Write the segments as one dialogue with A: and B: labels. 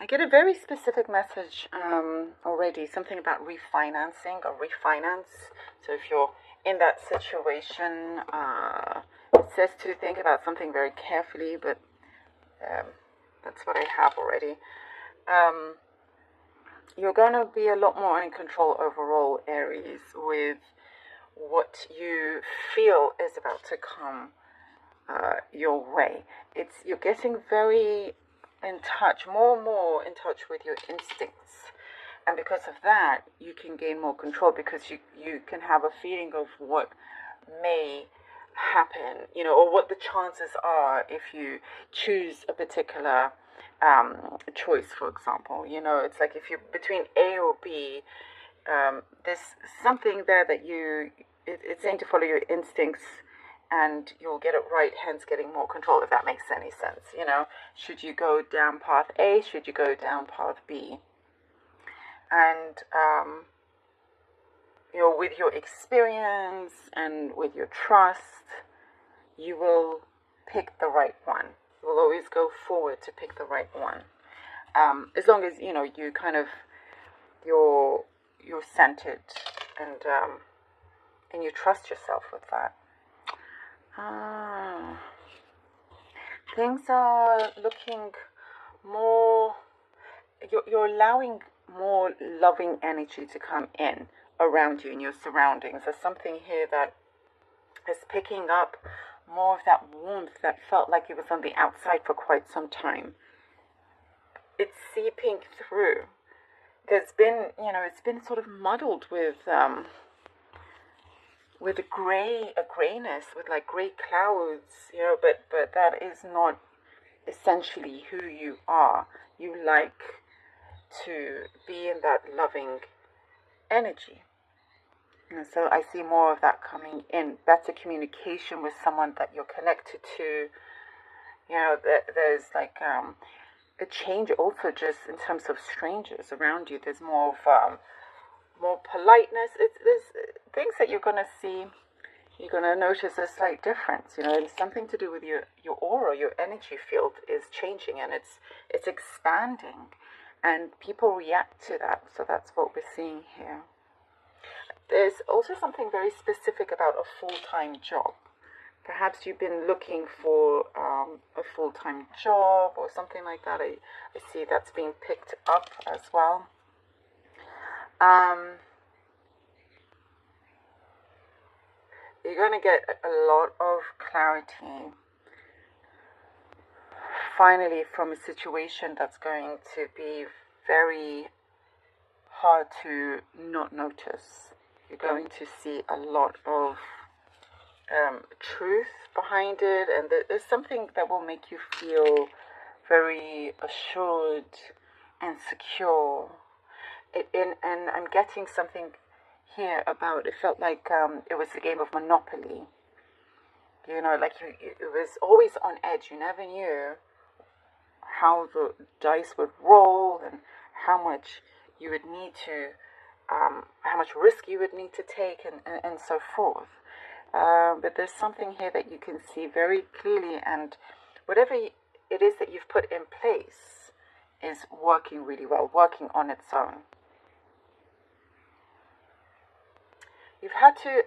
A: I get a very specific message already, something about refinancing or refinance. So if you're in that situation, it says to think about something very carefully, but that's what I have already. You're going to be a lot more in control overall, Aries, with what you feel is about to come your way. You're getting very in touch, more and more in touch with your instincts. And because of that, you can gain more control, because you can have a feeling of what may happen, or what the chances are if you choose a particular choice, for example. It's like if you're between A or B, there's something there that it's saying to follow your instincts, and you'll get it right, hence getting more control, if that makes any sense. Should you go down path A? Should you go down path B? And, with your experience and with your trust, you will pick the right one. You will always go forward to pick the right one. As long as, you kind of, you're centered and you trust yourself with that. Things are looking more, you're allowing more loving energy to come in around you in your surroundings. There's something here that is picking up more of that warmth that felt like it was on the outside for quite some time. It's seeping through. There's been, it's been sort of muddled with a grayness, with like gray clouds, but that is not essentially who you are. You like to be in that loving energy. And so I see more of that coming in. Better communication with someone that you're connected to. There's like a change also just in terms of strangers around you. There's more of more politeness. There's things that you're going to see. You're going to notice a slight difference. It's something to do with your aura, your energy field is changing, and it's expanding, and people react to that. So that's what we're seeing here. There's also something very specific about a full-time job. Perhaps you've been looking for a full-time job or something like that. I see that's being picked up as well. You're going to get a lot of clarity finally from a situation that's going to be very hard to not notice. You're going to see a lot of truth behind it, and there's something that will make you feel very assured and secure. And I'm getting something here about, it felt like it was a game of Monopoly. Like it was always on edge. You never knew how the dice would roll and how much you would need to, how much risk you would need to take, and so forth. But there's something here that you can see very clearly, and whatever it is that you've put in place is working really well, working on its own. You've had to,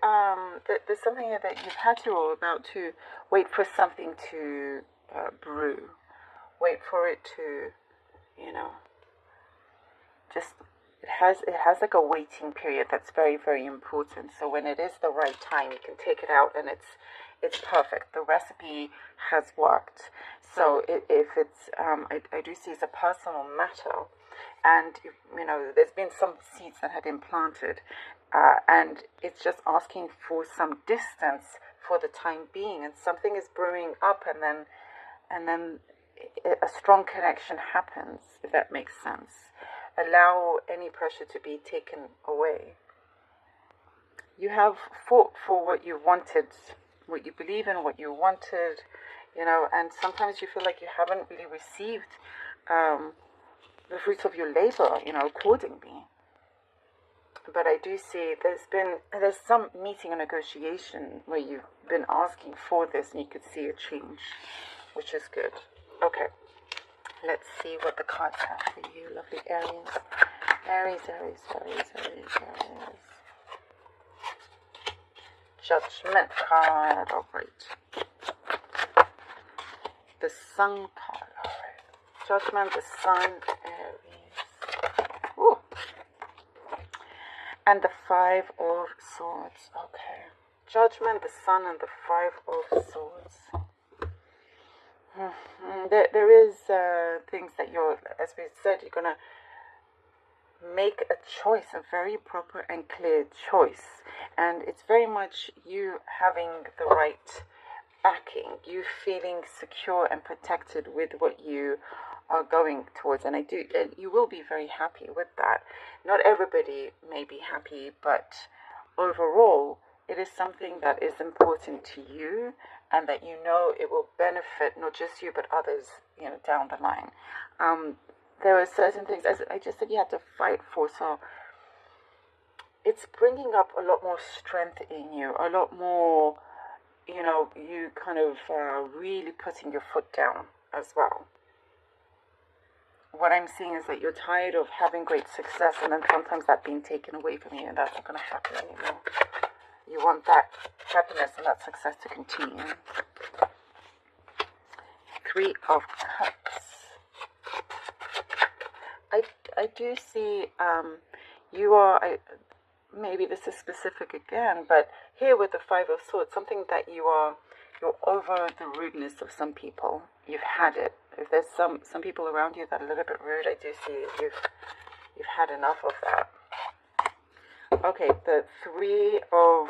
A: there's something here that you've had to, or about to, wait for something to brew. Wait for it to, just, it has like a waiting period that's very, very important. So when it is the right time, you can take it out and it's perfect. The recipe has worked. So if it's, I do see it's a personal matter, and there's been some seeds that have been planted, and it's just asking for some distance for the time being, and something is brewing up, and then a strong connection happens, if that makes sense. Allow any pressure to be taken away. You have fought for what you wanted, what you believe in, what you wanted, and sometimes you feel like you haven't really received the fruits of your labor, accordingly. But I do see there's some meeting or negotiation where you've been asking for this, and you could see a change, which is good. Okay. Let's see what the cards have for you, lovely Aries. Aries, Aries, Aries, Aries, Aries. Judgment card, alright. The Sun card, alright. Judgment, the Sun, Aries. Ooh. And the Five of Swords, okay. Judgment, the Sun, and the Five of Swords. There is things that you're, as we said, you're going to make a choice, a very proper and clear choice. And it's very much you having the right backing, you feeling secure and protected with what you are going towards. And you will be very happy with that. Not everybody may be happy, but overall, it is something that is important to you, and that you know it will benefit not just you but others, down the line. There are certain things, as I just said, you had to fight for. So it's bringing up a lot more strength in you, a lot more, you kind of really putting your foot down as well. What I'm seeing is that you're tired of having great success, and then sometimes that being taken away from you, and that's not going to happen anymore. You want that happiness and that success to continue. Three of Cups. I do see you are, maybe this is specific again, but here with the Five of Swords, something that you're over the rudeness of some people. You've had it. If there's some people around you that are a little bit rude, I do see you've had enough of that. Okay, the Three of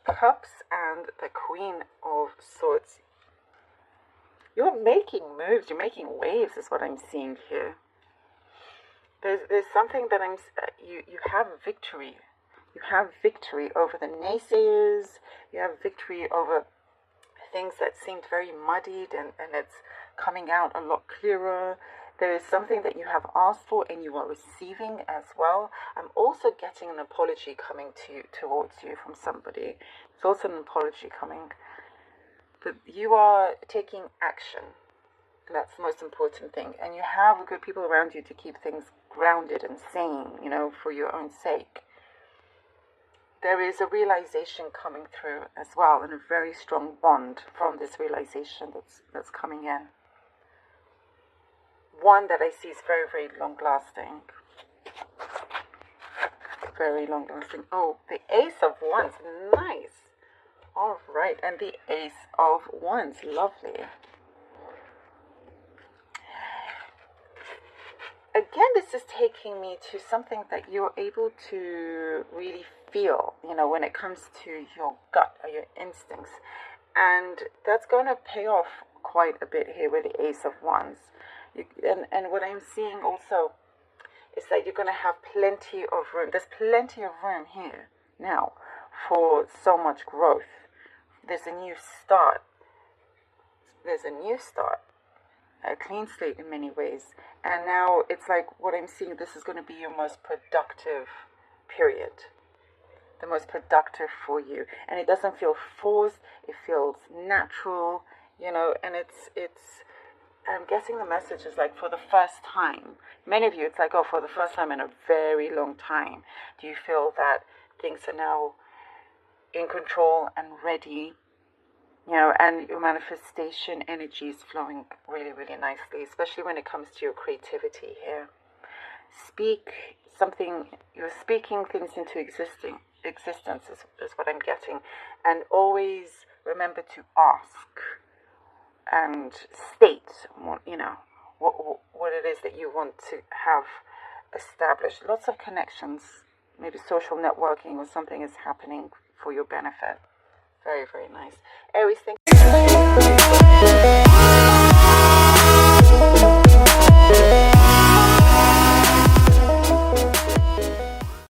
A: Cups and the Queen of Swords. You're making moves, you're making waves is what I'm seeing here. There's something that you have victory. You have victory over the naysayers. You have victory over things that seemed very muddied, and it's coming out a lot clearer. There is something that you have asked for and you are receiving as well. I'm also getting an apology coming towards you from somebody. It's also an apology coming. But you are taking action. And that's the most important thing. And you have good people around you to keep things grounded and sane, for your own sake. There is a realization coming through as well, and a very strong bond from this realization that's coming in. One that I see is very, very long-lasting. Very long-lasting. Oh, the Ace of Wands. Nice. All right. And the Ace of Wands. Lovely. Again, this is taking me to something that you're able to really feel, when it comes to your gut or your instincts. And that's going to pay off quite a bit here with the Ace of Wands. And what I'm seeing also is that you're going to have plenty of room. There's plenty of room here now for so much growth. There's a new start. A clean slate in many ways. And now it's like what I'm seeing, this is going to be your most productive period. The most productive for you. And it doesn't feel forced. It feels natural, and it's I'm guessing the message is like for the first time. Many of you, it's like, for the first time in a very long time, do you feel that things are now in control and ready, and your manifestation energy is flowing really, really nicely, especially when it comes to your creativity here. You're speaking things into existence is what I'm getting. And always remember to ask and state, what it is that you want to have established. Lots of connections, maybe social networking or something is happening for your benefit. Very, very nice. Aries, thank you.